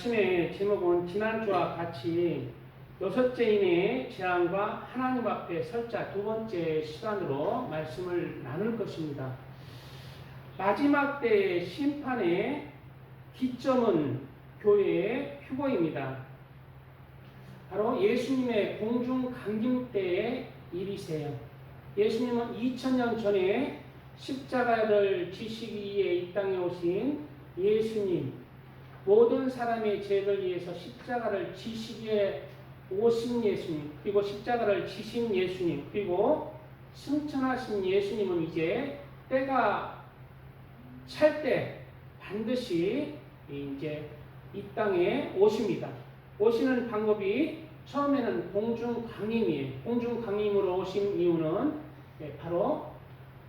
말씀의 제목은 지난주와 같이 여섯째인의 재앙과 하나님 앞에 설자 두 번째 시간으로 말씀을 나눌 것입니다. 마지막 때의 심판의 기점은 교회의 휴거입니다. 바로 예수님의 공중 강림 때의 일이세요. 예수님은 2000년 전에 십자가를 지시기 위해 이 땅에 오신 예수님, 모든 사람의 죄를 위해서 십자가를 지시기에 오신 예수님, 그리고 십자가를 지신 예수님, 그리고 승천하신 예수님은 이제 때가 찰 때 반드시 이제 이 땅에 오십니다. 오시는 방법이 처음에는 공중 강림이에요. 공중 강림으로 오신 이유는 바로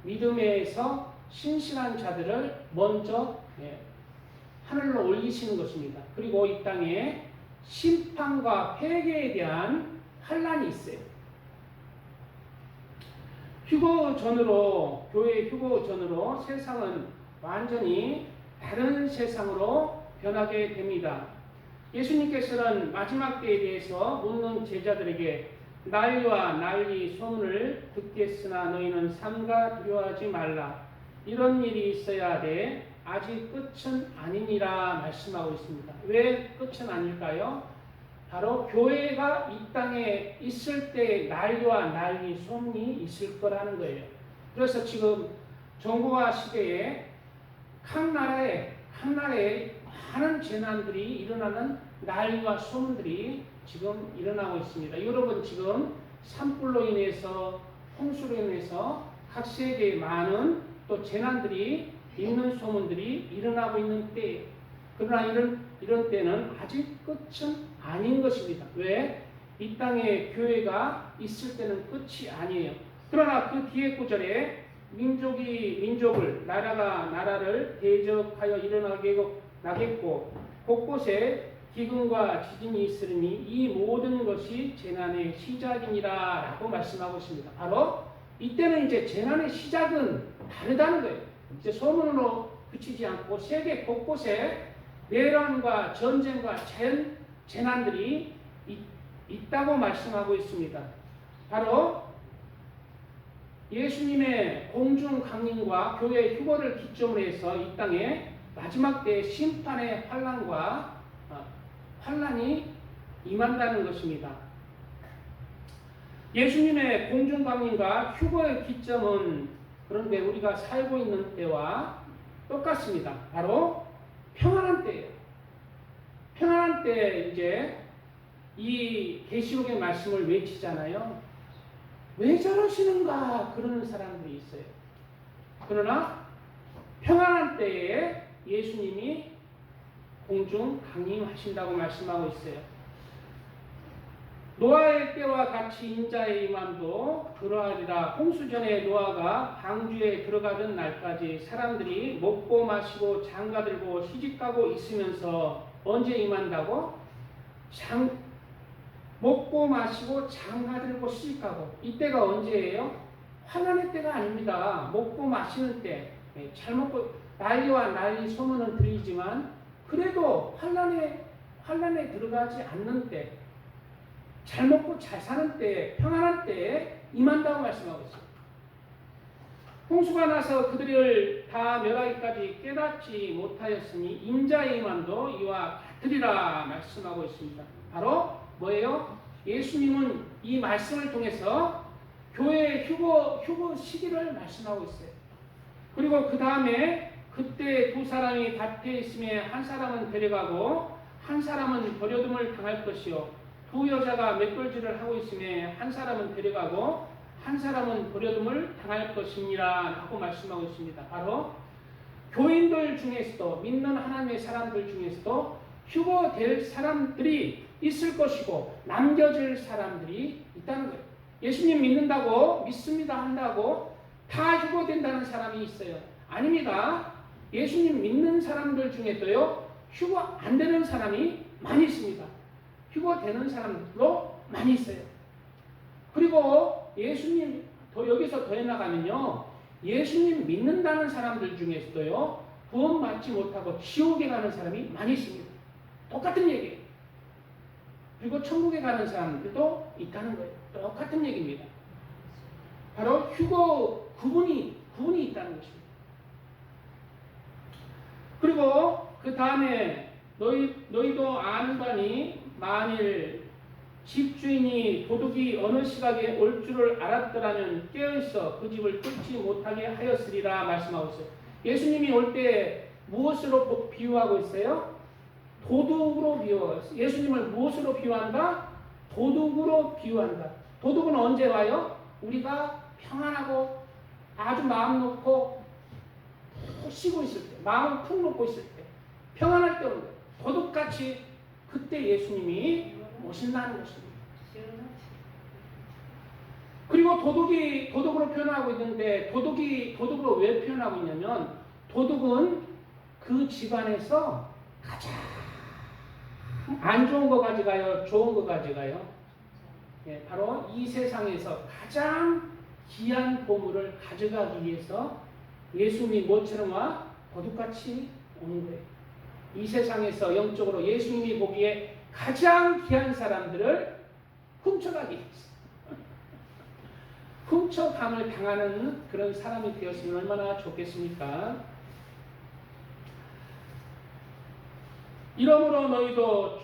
믿음에서 신실한 자들을 먼저 하늘로 올리시는 것입니다. 그리고 이 땅에 심판과 회개에 대한 환란이 있어요. 휴거 전으로, 교회 휴거 전으로 세상은 완전히 다른 세상으로 변하게 됩니다. 예수님께서는 마지막 때에 대해서 묻는 제자들에게 난리와 난리 소문을 듣겠으나 너희는 삼가 두려워하지 말라. 이런 일이 있어야 돼. 아직 끝은 아니니라 말씀하고 있습니다. 왜 끝은 아닐까요? 바로 교회가 이 땅에 있을 때 난리와 난리 소문이 있을 거라는 거예요. 그래서 지금 정부와 시대에 각 나라에 많은 재난들이 일어나는 난리와 소문들이 지금 일어나고 있습니다. 여러분 지금 산불로 인해서 홍수로 인해서 각 세계에 많은 또 재난들이 있는 소문들이 일어나고 있는 때, 그러나 이런 때는 아직 끝은 아닌 것입니다. 왜? 이 땅에 교회가 있을 때는 끝이 아니에요. 그러나 그 뒤에 구절에 민족이 민족을, 나라가 나라를 대적하여 일어나겠고 곳곳에 기근과 지진이 있으니 이 모든 것이 재난의 시작이니라 라고 말씀하고 있습니다. 바로 이때는 이제 재난의 시작은 다르다는 거예요. 이제 소문으로 그치지 않고 세계 곳곳에 내란과 전쟁과 재난들이 있다고 말씀하고 있습니다. 바로 예수님의 공중 강림과 교회 휴거를 기점으로 해서 이 땅에 마지막 때의 심판의 환란이 임한다는 것입니다. 예수님의 공중 강림과 휴거의 기점은 그런데 우리가 살고 있는 때와 똑같습니다. 바로 평안한 때예요. 평안한 때 이제 이 계시록의 말씀을 외치잖아요. 왜 저러시는가 그러는 사람들이 있어요. 그러나 평안한 때에 예수님이 공중 강림하신다고 말씀하고 있어요. 노아의 때와 같이 인자의 임함도 그러하리라. 홍수 전에 노아가 방주에 들어가던 날까지 사람들이 먹고 마시고 장가들고 시집가고 있으면서 언제 임한다고? 먹고 마시고 장가들고 시집가고. 이때가 언제예요? 환난의 때가 아닙니다. 먹고 마시는 때. 잘 먹고 난리와 난리 소문은 들리지만 그래도 환난에 들어가지 않는 때, 잘 먹고 잘 사는 때, 평안한 때에 임한다고 말씀하고 있습니다. 홍수가 나서 그들을 다 멸하기까지 깨닫지 못하였으니 인자의 임함도 이와 같으리라 말씀하고 있습니다. 바로 뭐예요? 예수님은 이 말씀을 통해서 교회의 휴거 시기를 말씀하고 있어요. 그리고 그 다음에 그때 두 사람이 밭에 있음에 한 사람은 데려가고 한 사람은 버려둠을 당할 것이요, 두 여자가 맷돌질을 하고 있음에 한 사람은 데려가고 한 사람은 버려둠을 당할 것이니라 하고 말씀하고 있습니다. 바로 교인들 중에서도, 믿는 하나님의 사람들 중에서도 휴거될 사람들이 있을 것이고 남겨질 사람들이 있다는 거예요. 예수님 믿습니다 한다고 다 휴거된다는 사람이 있어요. 아닙니다. 예수님 믿는 사람들 중에도요, 휴거 안 되는 사람이 많이 있습니다. 휴거 되는 사람들로 많이 있어요. 그리고 예수님 여기서 더 해나가면요, 예수님 믿는다는 사람들 중에서도요, 구원받지 못하고 지옥에 가는 사람이 많이 있습니다. 똑같은 얘기예요. 그리고 천국에 가는 사람들도 있다는 거예요. 똑같은 얘기입니다. 바로 휴거 구분이 있다는 것입니다. 그리고 그 다음에 너희도 아는 바니 만일 집주인이 도둑이 어느 시각에 올 줄을 알았더라면 깨어있어 그 집을 뚫지 못하게 하였으리라 말씀하고 있어요. 예수님이 올 때 무엇으로 비유하고 있어요? 도둑으로 비유하고 있어요. 예수님을 무엇으로 비유한다? 도둑으로 비유한다. 도둑은 언제 와요? 우리가 평안하고 아주 마음 놓고 푹 쉬고 있을 때, 마음을 푹 놓고 있을 때, 평안할 때 오는 거예요. 도둑같이 그때 예수님이 오신다는 것입니다. 그리고 도둑이 도둑으로 표현하고 있는데 도둑이 도둑으로 왜 표현하고 있냐면 도둑은 그 집안에서 가장 안 좋은 거 가져가요, 좋은 거 가져가요. 예, 바로 이 세상에서 가장 귀한 보물을 가져가기 위해서 예수님이 뭐처럼 와? 도둑같이 오는 거예요. 이 세상에서 영적으로 예수님이 보기에 가장 귀한 사람들을 훔쳐가기 위해서 훔쳐감을 당하는 그런 사람이 되었으면 얼마나 좋겠습니까? 이러므로 너희도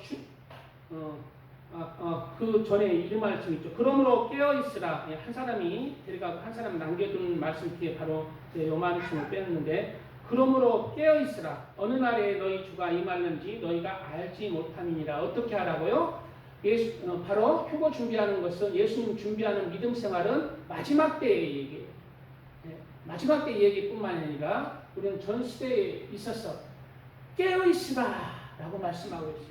그 전에 이 말씀 있죠. 그러므로 깨어있으라. 한 사람이 데려가고 한 사람 남겨둔 말씀 뒤에 바로 이 말씀을 빼었는데 그러므로 깨어있으라. 어느 날에 너희 주가 임하는지 너희가 알지 못함이니라. 어떻게 하라고요? 바로 휴거 준비하는 것은 예수님 준비하는 믿음 생활은 마지막 때의 얘기예요. 마지막 때의 얘기뿐만 아니라 우리는 전 시대에 있어서 깨어있으라 라고 말씀하고 있어요.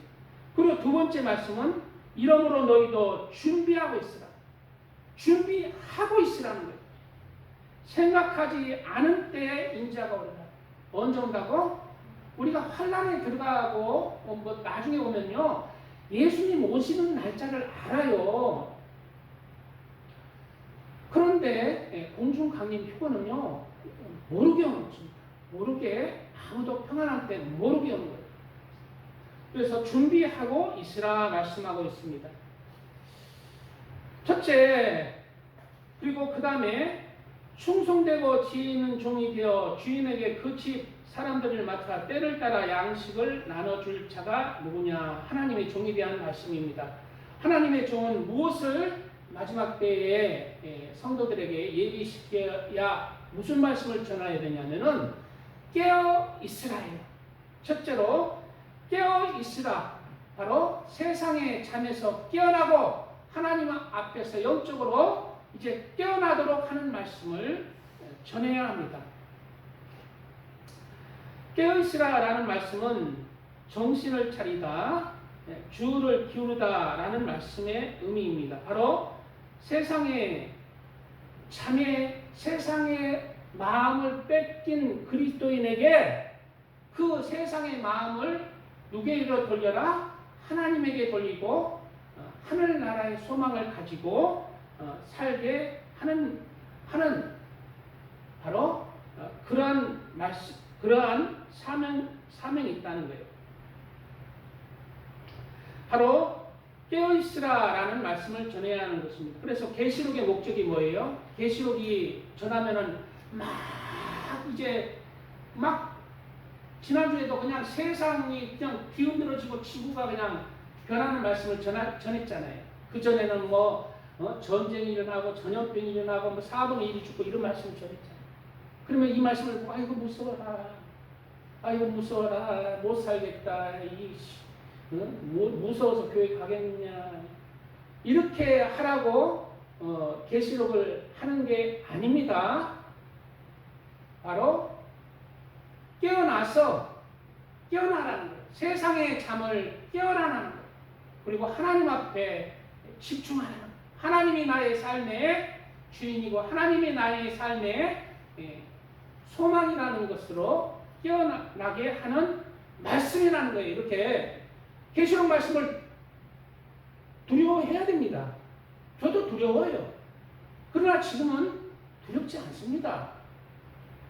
그리고 두 번째 말씀은 이러므로 너희도 준비하고 있으라. 준비하고 있으라는 거예요. 생각하지 않은 때에 인자가 오리라. 언제 온다고? 우리가 환란에 들어가고 나중에 오면요. 예수님 오시는 날짜를 알아요. 그런데 공중강림 휴거는요. 모르게 오는 것입니다. 모르게 아무도 평안할 때 모르게 오는 거예요. 그래서 준비하고 있으라 말씀하고 있습니다. 첫째, 그리고 그 다음에 충성되고 지혜 있는 종이 되어 주인에게 그 집 사람들을 맡아 때를 따라 양식을 나눠줄 자가 누구냐? 하나님의 종에 대한 말씀입니다. 하나님의 종은 무엇을 마지막 때에 성도들에게 얘기시켜야 무슨 말씀을 전해야 되냐면은 깨어 있으라예요. 첫째로 깨어 있으라. 바로 세상의 잠에서 깨어나고 하나님 앞에서 영적으로 이제 깨어나도록 하는 말씀을 전해야 합니다. 깨어있으라라는 말씀은 정신을 차리다, 주를 기울이다라는 말씀의 의미입니다. 바로 세상의 잠에 세상의 마음을 뺏긴 그리스도인에게 그 세상의 마음을 누구에게 돌려라? 하나님에게 돌리고 하늘나라의 소망을 가지고 살게 하는 바로 그러한 사명이 있다는 거예요. 바로 깨어있으라라는 말씀을 전해야 하는 것입니다. 그래서 계시록의 목적이 뭐예요? 계시록이 전하면은 지난주에도 그냥 세상이 그냥 뒤흔들어지고 지구가 그냥 변하는 말씀을 전했잖아요. 그전에는 전쟁이 일어나고 전염병이 일어나고 4분의 1이 죽고 이런 말씀을 전했잖아요. 그러면 이 말씀을 듣고 아이고 무서워라 못 살겠다 무서워서 교회 가겠느냐 이렇게 하라고 계시록을 하는 게 아닙니다. 바로 깨어나라는 거예요. 세상의 잠을 깨어나라는 거예요. 그리고 하나님 앞에 집중하는 거예요. 하나님이 나의 삶의 주인이고 하나님이 나의 삶의 소망이라는 것으로 깨어나게 하는 말씀이라는 거예요. 이렇게 계시록 말씀을 두려워해야 됩니다. 저도 두려워요. 그러나 지금은 두렵지 않습니다.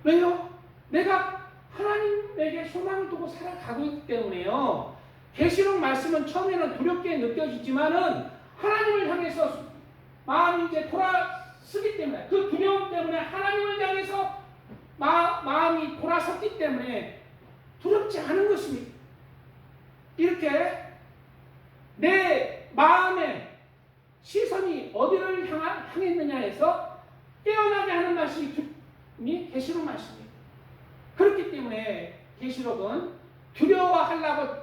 왜요? 내가 하나님에게 소망을 두고 살아가고 있기 때문에요. 계시록 말씀은 처음에는 두렵게 느껴지지만은 하나님을 향해서 마음이 이제 돌아서기 때문에, 그 두려움 때문에 하나님을 향해서 마음이 돌아섰기 때문에 두렵지 않은 것입니다. 이렇게 내 마음의 시선이 어디를 향했느냐 해서 깨어나게 하는 말씀이 계시록 말씀입니다. 그렇기 때문에 계시록은 두려워하려고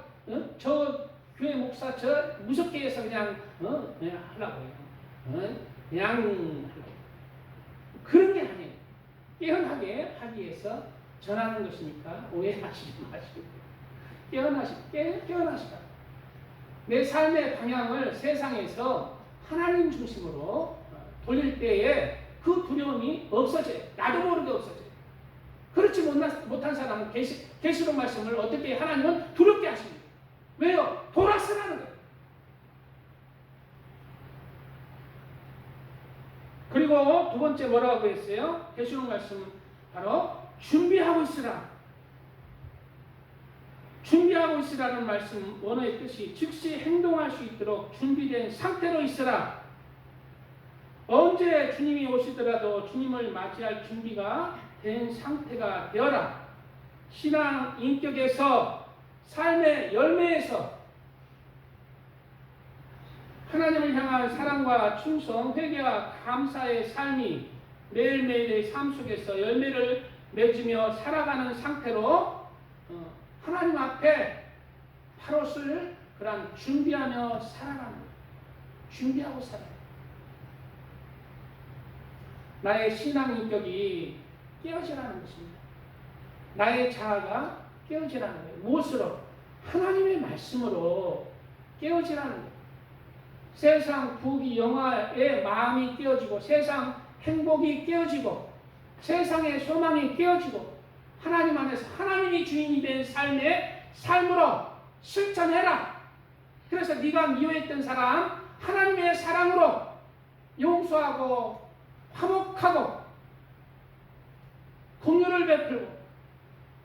저 교회 목사 저 무섭게 해서 그냥 하려고 해요. 그냥 하려고. 그런 게 아니에요. 깨어나게 하기 위해서 전하는 것이니까 오해하시지 마시고 깨어나시라. 내 삶의 방향을 세상에서 하나님 중심으로 돌릴 때에 그 두려움이 없어져요. 나도 모르게 없어져요. 그렇지 못한 사람은 계시록 말씀을 어떻게 하나님은 두렵게 하십니다. 왜요? 돌아서라는 거예요. 그리고 두 번째 뭐라고 했어요? 계시록 말씀 바로 준비하고 있으라. 준비하고 있으라는 말씀 원어의 뜻이 즉시 행동할 수 있도록 준비된 상태로 있으라. 언제 주님이 오시더라도 주님을 맞이할 준비가 된 상태가 되어라. 신앙 인격에서 삶의 열매에서 하나님을 향한 사랑과 충성, 회개와 감사의 삶이 매일매일의 삶 속에서 열매를 맺으며 살아가는 상태로 하나님 앞에 팔옷을 그런 준비하며 살아가는 거예요. 준비하고 살아요. 나의 신앙 인격이 깨어지라는 것입니다. 나의 자아가 깨어지라는 거예요. 무엇으로? 하나님의 말씀으로 깨어지라는 거예요. 세상 부귀 영화의 마음이 깨어지고 세상 행복이 깨어지고 세상의 소망이 깨어지고 하나님 안에서 하나님이 주인이 된 삶으로 실천해라. 그래서 네가 미워했던 사람 하나님의 사랑으로 용서하고 화목하고 긍휼을 베풀고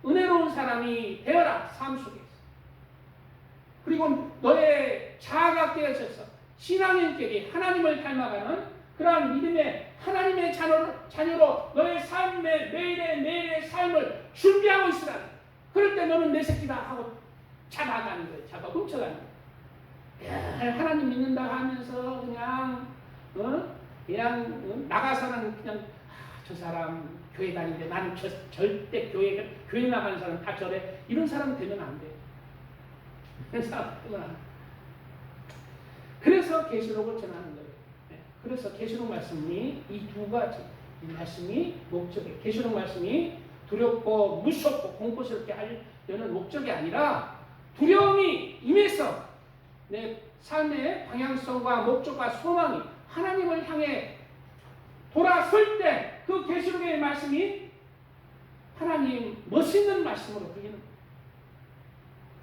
은혜로운 사람이 되어라. 삶 속에서. 그리고 너의 자아가 깨어져서 신앙의 인격이 하나님을 닮아가는 그러한 믿음의 하나님의 자녀로 너의 삶의 매일의 삶을 준비하고 있으라. 그럴 때 너는 내 새끼다 하고 잡아가는 거예요. 잡아 훔쳐가는 거예요. 하나님 믿는다 하면서 그냥 나가서는 그냥 저 사람 교회 다니는데 나는 절대 교회 나가는 사람 다 저래. 이런 사람 되면 안 돼. 그런 사람 되면 안 돼. 그래서 계시록을 전하는 거예요. 그래서 계시록 말씀이 이 두 가지 이 말씀이 목적이에요. 계시록 말씀이 두렵고 무섭고 공포스럽게 하려는 목적이 아니라 두려움이 임해서 내 삶의 방향성과 목적과 소망이 하나님을 향해 돌아설 때 그 계시록의 말씀이 하나님 멋있는 말씀으로 들리는 거예요.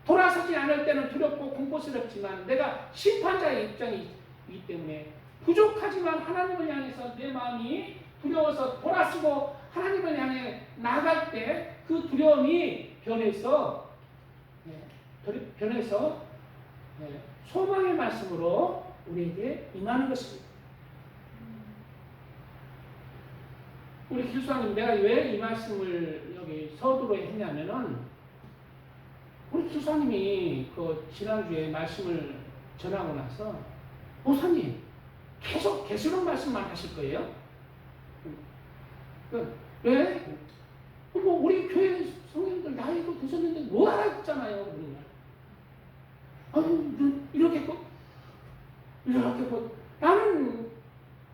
돌아서지 않을 때는 두렵고 공포스럽지만 내가 심판자의 입장이기 때문에 부족하지만 하나님을 향해서 내 마음이 두려워서 돌아서고 하나님을 향해 나갈 때 그 두려움이 변해서 소망의 말씀으로 우리에게 임하는 것입니다. 우리 기수사님 내가 왜 이 말씀을 여기 서두에 했냐면은 우리 기수사님이 그 지난주에 말씀을 전하고 나서 목사님 계속 계시록 말씀만 하실 거예요? 왜? 뭐 우리 교회 성도님들 나이도 드셨는데 뭐 알았잖아요. 이렇게 나는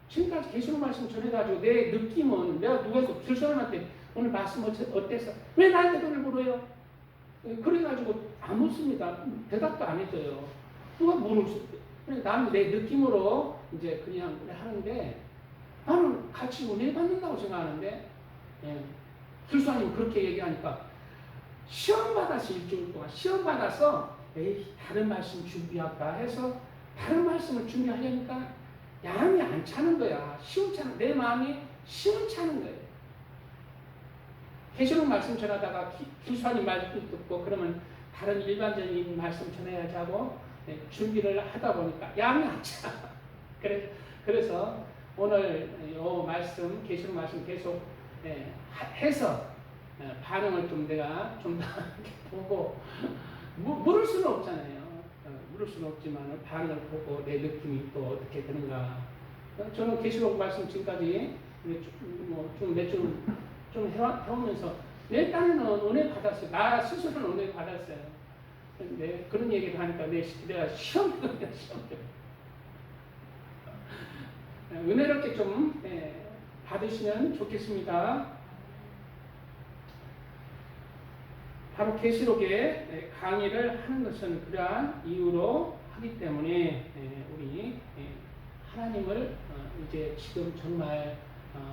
지금까지 계시록 말씀 전해가지고 내 느낌은 내가 누가서 길사람한테 오늘 말씀 어땠어? 왜 나한테 돈을 물어요? 그래가지고 안 묻습니다. 대답도 안 해줘요. 누가 물었을 때. 나는 내 느낌으로 이제 그냥 하는데 나는 같이 은혜 받는다고 생각하는데 길사님 그렇게 얘기하니까 시험 받아서 일주일 동안 시험 받아서 다른 말씀 준비할까 해서 다른 말씀을 준비하려니까 양이 안 차는 거야. 내 마음이 시원찮은 거예요. 계시록 말씀 전하다가 기수하님 말씀 듣고 그러면 다른 일반적인 말씀 전해야지 하고 준비를 하다 보니까 양양차. 그래서 오늘 이 말씀, 계시록 말씀 계속 해서 반응을 좀 내가 좀 보고 물을 수는 없잖아요. 물을 수는 없지만 반응을 보고 내 느낌이 또 어떻게 되는가. 저는 계시록 말씀 지금까지 좀 몇 주 좀 해오면서 내 딴에는 은혜 받았어요. 나 스스로는 은혜 받았어요. 근데 그런 얘기를 하니까 내가 시험이거든요. 은혜롭게 좀 받으시면 좋겠습니다. 바로 계시록에 강의를 하는 것은 그러한 이유로 하기 때문에 우리 하나님을 이제 지금 정말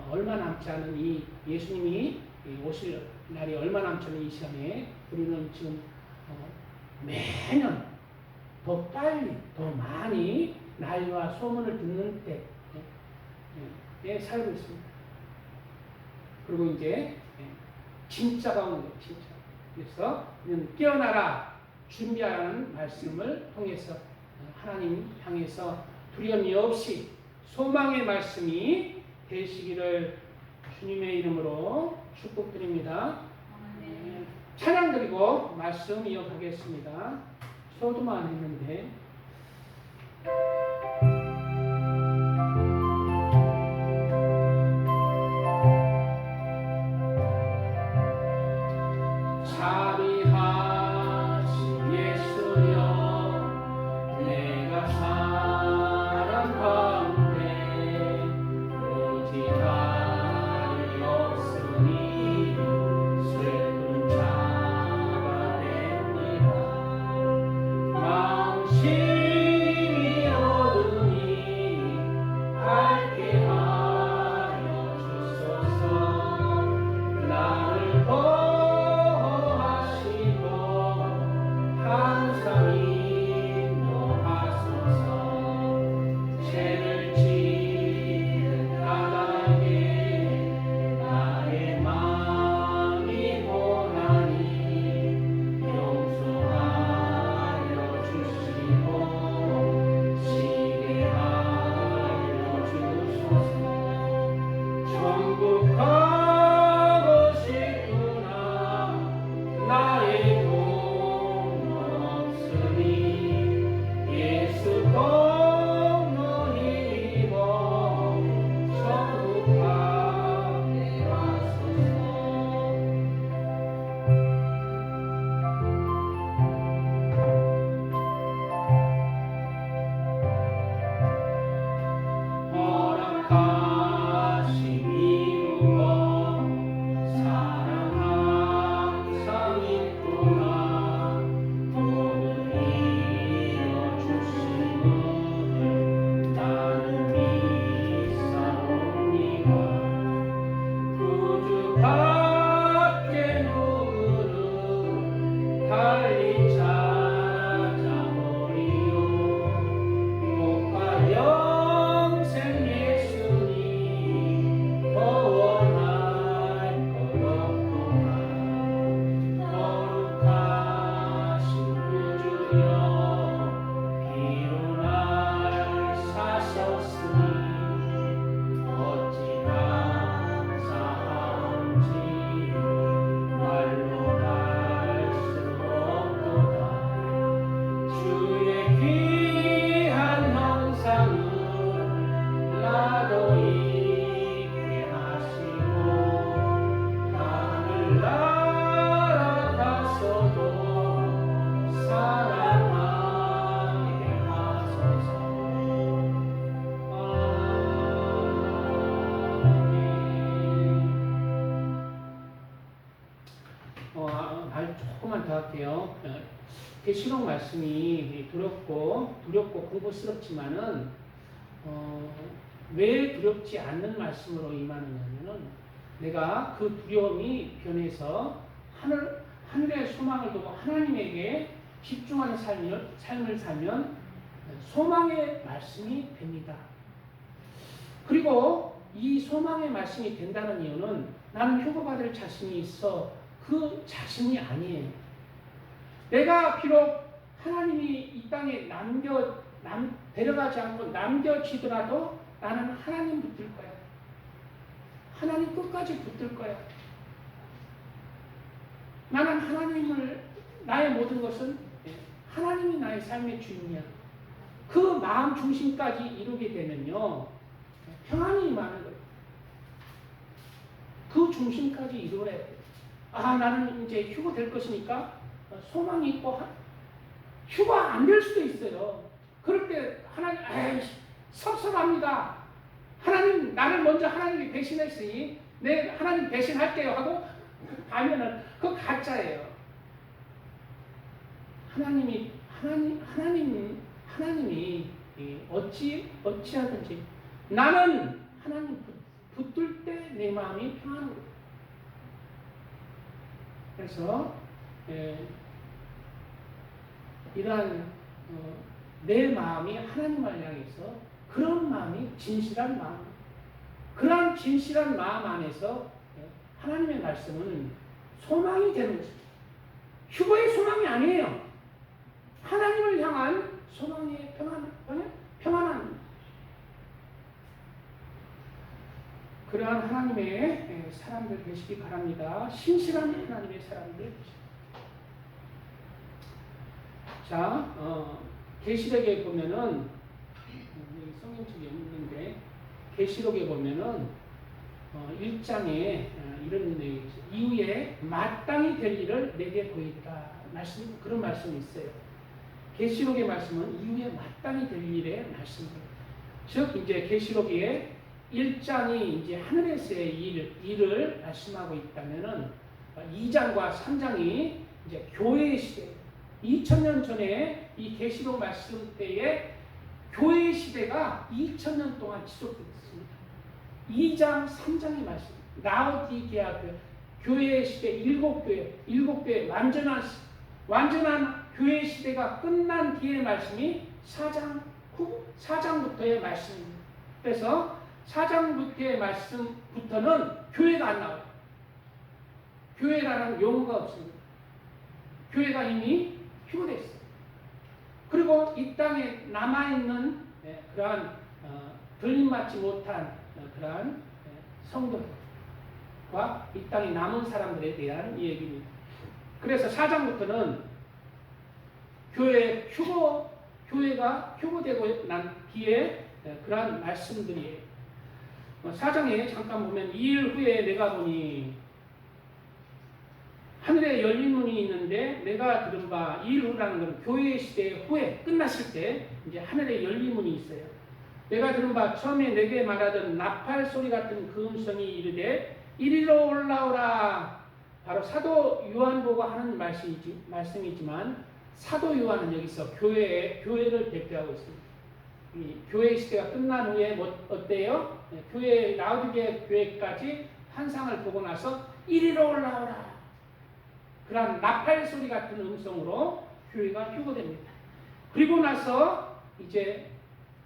얼마 남지 않은 이 예수님이 오실 날이 얼마 남지 않은 이 시간에 우리는 지금 매년 더 빨리 더 많이 난리와 소문을 듣는 때에 살고 있습니다. 그리고 이제 진짜가 오는 거예요. 진짜. 그래서 깨어나라 준비하라는 말씀을 통해서 하나님 향해서 두려움이 없이 소망의 말씀이 되시기를 주님의 이름으로 축복드립니다. 찬양 드리고 말씀 이어가겠습니다. 소도만 했는데 자비하신 예수여 내가 사랑 가운데 오직 달이 없으니 슬픈 자가 됩니다. 마음심이 어두니 밝게 하여 주소서. 나를 보호하시고 항상 인도하소서. 죄를 지은 나에게 나의 마음이 원하니 용서하여 주시고 쉬게 하여 주소서. 천국 가고 싶구나. 나의 돈 없으니 예수 공로 힘입어 천국 가게 하소서. 허락하신 이루어 사랑 항상 있구나. 모든 이뤄주심을 나는 믿사옵니다. 구주 밖에 누구는 달리 찾아버리요. 복과 영생 예수님 더 원할 것 없구나. 거룩하신 구주여 피로 날 사셨으니 어찌 감사한지 말로 할 수 없도다. 주의 귀한 형상을 나도 있게 하시고 하늘 날아가서도 사랑하게 하소서. 아멘. 말 조금만 더 할게요. 계시록 말씀이 두렵고 공부스럽지만은 왜 두렵지 않는 말씀으로 임하느냐면은 내가 그 두려움이 변해서 하늘의 소망을 두고 하나님에게 집중하는 삶을 살면 소망의 말씀이 됩니다. 그리고 이 소망의 말씀이 된다는 이유는 나는 휴거받을 자신이 있어 그 자신이 아니에요. 내가 비록 하나님이 이 땅에 데려가지 않고 남겨지더라도 나는 하나님 붙들 거야. 하나님 끝까지 붙들 거야. 나는 하나님을, 나의 모든 것은 하나님이 나의 삶의 주인이야. 그 마음 중심까지 이루게 되면요, 평안이 임하는 거예요. 그 중심까지 이루어야 돼요. 아, 나는 이제 휴거 될 것이니까 소망이 있고, 휴거 안 될 수도 있어요. 그럴 때 하나님, 섭섭합니다. 하나님, 나를 먼저 하나님이 배신했으니 내 하나님 배신할게요 하고 가면은 그거 가짜예요. 하나님이 어찌하든지 나는 하나님 붙들 때 내 마음이 평안한 거예요. 그래서 이러한 내 마음이 하나님을 향해서 그런 마음이 진실한 마음, 그러한 진실한 마음 안에서 하나님의 말씀은 소망이 되는 것입니다. 휴거의 소망이 아니에요. 하나님을 향한 소망의 평안한 그러한 하나님의 사람들 되시기 바랍니다. 신실한 하나님의 사람들 되시기 바랍니다. 자, 계시록에 보면은 여기 성경책이 없는데 계시록에 보면은 1장에 이런 내용이 있어요. 이후에 마땅히 될 일을 내게 보이리라. 그런 말씀이 있어요. 계시록의 말씀은 이후에 마땅히 될 일의 말씀입니다. 즉 이제 계시록에 1장이 이제 하늘에서의 일을 말씀하고 있다면은 2장과 3장이 이제 교회의 시대, 2000년 전에 이 계시록 말씀 때에 교회의 시대가 2000년 동안 지속됐습니다. 2장, 3장의 말씀, 라오디게아 교회의 시대, 일곱 교회 완전한 교회의 시대가 끝난 뒤의 말씀이 4장부터의 말씀입니다. 그래서 4장부터의 말씀부터는 교회가 안 나와요. 교회라는 용어가 없습니다. 교회가 이미 휴거됐어요. 그리고 이 땅에 남아있는 그러한 들림받지 못한 그러한 성도들과 이 땅에 남은 사람들에 대한 얘기입니다. 그래서 4장부터는 교회가 휴거되고 난 뒤에 그러한 말씀들이에요. 4장에 잠깐 보면 2일 후에 내가 보니 하늘에 열린 문이 있는데 내가 들은 바 2일 후라는 건 교회의 시대 후에 끝났을 때 이제 하늘에 열린 문이 있어요. 내가 들은 바 처음에 내게 말하던 나팔 소리 같은 그 음성이 이르되 이리로 올라오라. 바로 사도 요한보고 하는 말씀이지만 사도 요한은 여기서 교회를 대표하고 있습니다. 이 교회 시대가 끝난 후에 어때요? 교회 라오디게아 교회까지 환상을 보고 나서 이리로 올라오라. 그런 나팔 소리 같은 음성으로 교회가 휴거됩니다. 그리고 나서 이제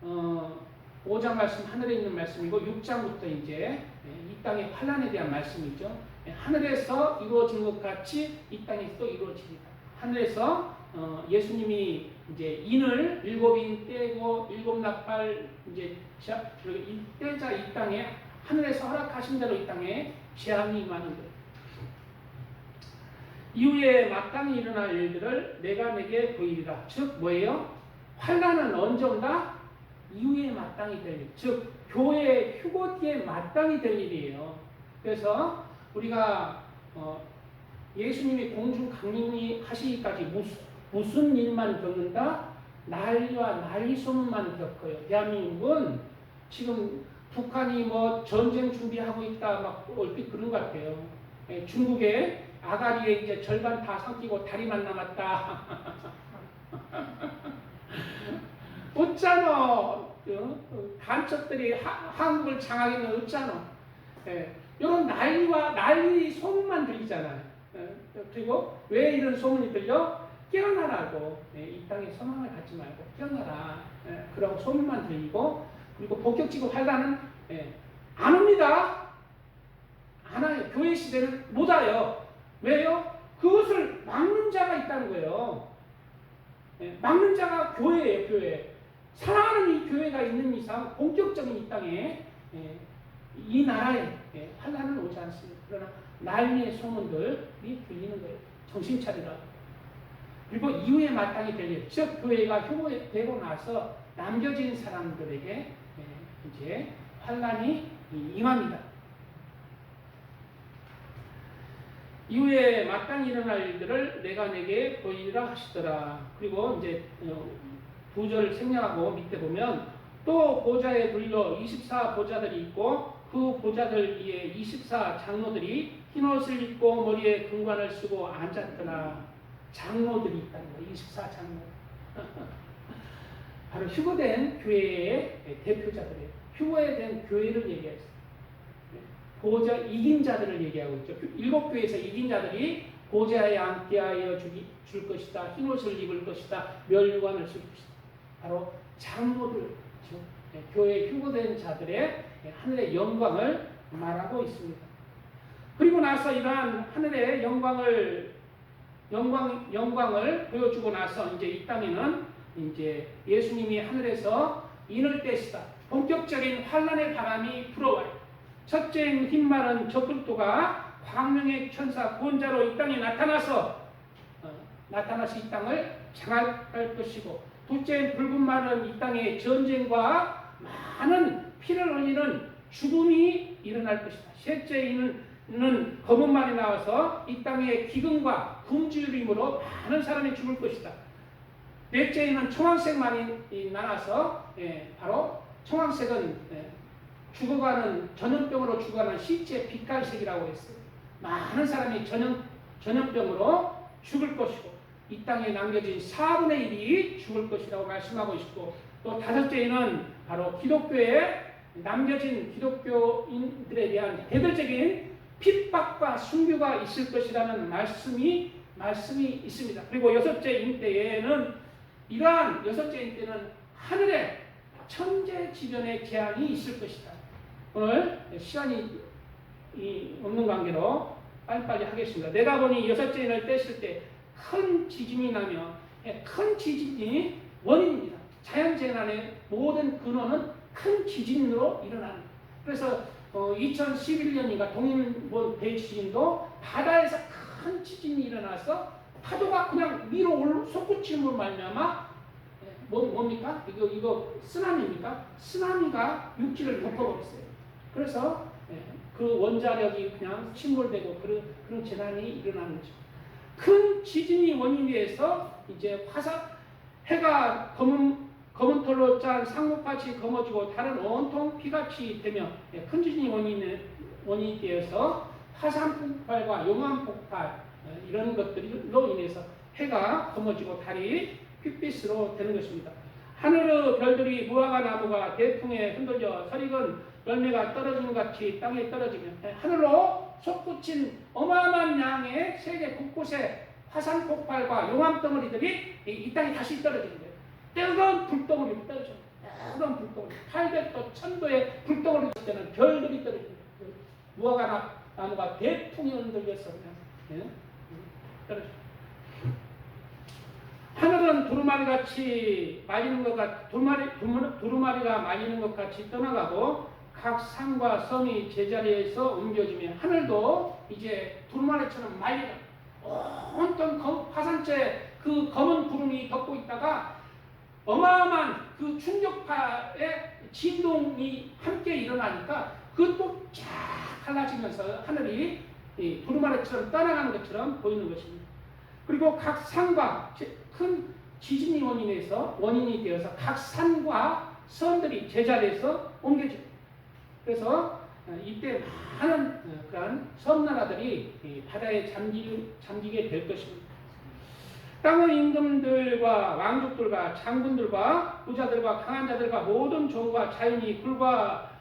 5장 말씀 하늘에 있는 말씀이고 6장부터 이제 이 땅의 환란에 대한 말씀이죠. 하늘에서 이루어진 것 같이 이 땅에서 또 이루어집니다. 하늘에서 예수님이 이제 인을 7인 떼고 7나팔 이제 떼자 이 땅에 하늘에서 허락하신 대로 이 땅에 재앙이 임하는 거예요. 이후에 마땅히 일어날 일들을 내가 내게 보이리라. 즉 뭐예요? 환난은 언제 온다? 이후에 마땅히 될 일. 즉 교회 휴거 뒤에 마땅히 될 일이에요. 그래서 우리가 예수님이 공중 강림이 하시기까지 무슨 일만 겪는다? 난리와 난리 소문만 겪어요. 대한민국은 지금 북한이 뭐 전쟁 준비하고 있다 막 얼핏 그런 것 같아요. 중국에 아가리에 이제 절반 다 삼키고 다리만 남았다. 없잖아. 간첩들이 한국을 장악하는 없잖아. 이런 난리 소문만 들리잖아요. 그리고 왜 이런 소문이 들려? 깨어나라고. 이 땅에 소망을 갖지 말고 깨어나라. 그런 소문만 들리고, 그리고 본격적으로 환란은 안 옵니다. 안 와요. 교회 시대는 못 와요. 왜요? 그것을 막는 자가 있다는 거예요. 막는 자가 교회예요, 교회. 사랑하는 이 교회가 있는 이상 본격적인 이 땅에 이 나라에 환난은 오지 않습니다. 그러나 난리의 소문들이 들리는 거예요. 정신 차리라. 그리고 이후에 마땅히 될 일, 즉 교회가 효고되고 나서 남겨진 사람들에게 이제 환난이 임합니다. 이후에 마땅히 일어날 일들을 내가 내게 보이리라 하시더라. 그리고 이제 2절 생략하고 밑에 보면 또 보좌에 둘러 24 보좌들이 있고 그 보좌들 위에 24 장로들이 흰옷을 입고 머리에 금관을 쓰고 앉았더라. 장로들이 있다는 거예요. 24 장로. 바로 휴거된 교회의 대표자들이에요. 휴거된 교회를 얘기했어요. 보좌 이긴 자들을 얘기하고 있죠. 7교회에서 이긴 자들이 보좌에 앉게 하여 줄 것이다. 흰옷을 입을 것이다. 멸류관을 쓸 것이다. 바로 장로들, 교회 휴거된 자들의 하늘의 영광을 말하고 있습니다. 그리고 나서 이러한 하늘의 영광을 보여주고 나서 이제 이 땅에는 이제 예수님이 하늘에서 인을 떼시다. 본격적인 환란의 바람이 불어와요. 첫째 흰말은 적그리스도가 광명의 천사 구원자로 이 땅에 나타나서 이 땅을 장악할 것이고, 둘째 붉은 말은 이 땅에 전쟁과 많은 피를 흘리는 죽음이 일어날 것이다. 셋째 이는 검은 말이 나와서 이 땅에 기근과 굶주림으로 많은 사람이 죽을 것이다. 넷째에는 청황색 말이 나와서 바로 청황색은 전염병으로 죽어가는 시체 빛깔색이라고 했어요. 많은 사람이 전염병으로 죽을 것이고 이 땅에 남겨진 4분의 1이 죽을 것이라고 말씀하고 있고, 또 다섯째는 바로 기독교에 남겨진 기독교인들에 대한 대대적인 핍박과 순교가 있을 것이라는 말씀이 있습니다. 그리고 여섯째 인때에는 이러한 여섯째 인때는 하늘에 천재지변의 재앙이 있을 것이다. 오늘 시간이 없는 관계로 빨리빨리 하겠습니다. 내가 보니 여섯째 인을 뗐을 때 큰 지진이 나며, 큰 지진이 원인입니다. 자연재난의 모든 근원은 큰 지진으로 일어납니다. 그래서 2011년인가 동인본 대지진도 바다에서 큰 지진이 일어나서 파도가 그냥 위로 솟구침으로 말미암아 뭡니까? 이거 쓰나미입니까? 쓰나미가 육지를 덮어버렸어요. 그래서 그 원자력이 그냥 침몰되고 그런 재난이 일어나는 거죠. 큰 지진이 원인이 돼서 이제 해가 검은 털로 짠 상록같이 검어지고 다른 온통 피같이 되며 큰 지진이 원인이 되어서 화산 폭발과 용암 폭발 이런 것들로 인해서 해가 검어지고 달이 핏빛으로 되는 것입니다. 하늘의 별들이 무화과 나무가 대풍에 흔들려 설익은 열매가 떨어지는 같이 땅에 떨어지며, 하늘로 솟구친 어마어마한 양의 세계 곳곳에 화산 폭발과 용암 덩어리들이 이 땅에 다시 떨어지는 거예요. 뜨거운 불덩어리로 떨어져요. 뜨거운 불덩어리. 800도, 1000도의 불덩어리 때는 별들이 떨어집니다. 무화과 나무가 대풍에 흔들려서 그냥 떨어져요. 하늘은 두루마리같이 말리는 것 같이 두루마리가 말리는 것 같이 떠나가고 각 산과 섬이 제자리에서 옮겨지며, 하늘도 이제 두루마리처럼 말리다. 온통 화산재 그 검은 구름이 덮고 있다가 어마어마한 그 충격파의 진동이 함께 일어나니까 그것도 쫙 갈라지면서 하늘이 두루마리처럼 떠나가는 것처럼 보이는 것입니다. 그리고 각 산과 큰 지진이 원인이 되어서 각 산과 섬들이 제자리에서 옮겨집니다. 그래서 이때 많은 그런 섬나라들이 바다에 잠기게 될 것입니다. 땅의 임금들과 왕족들과 장군들과 부자들과 강한 자들과 모든 종과 자연이 굴과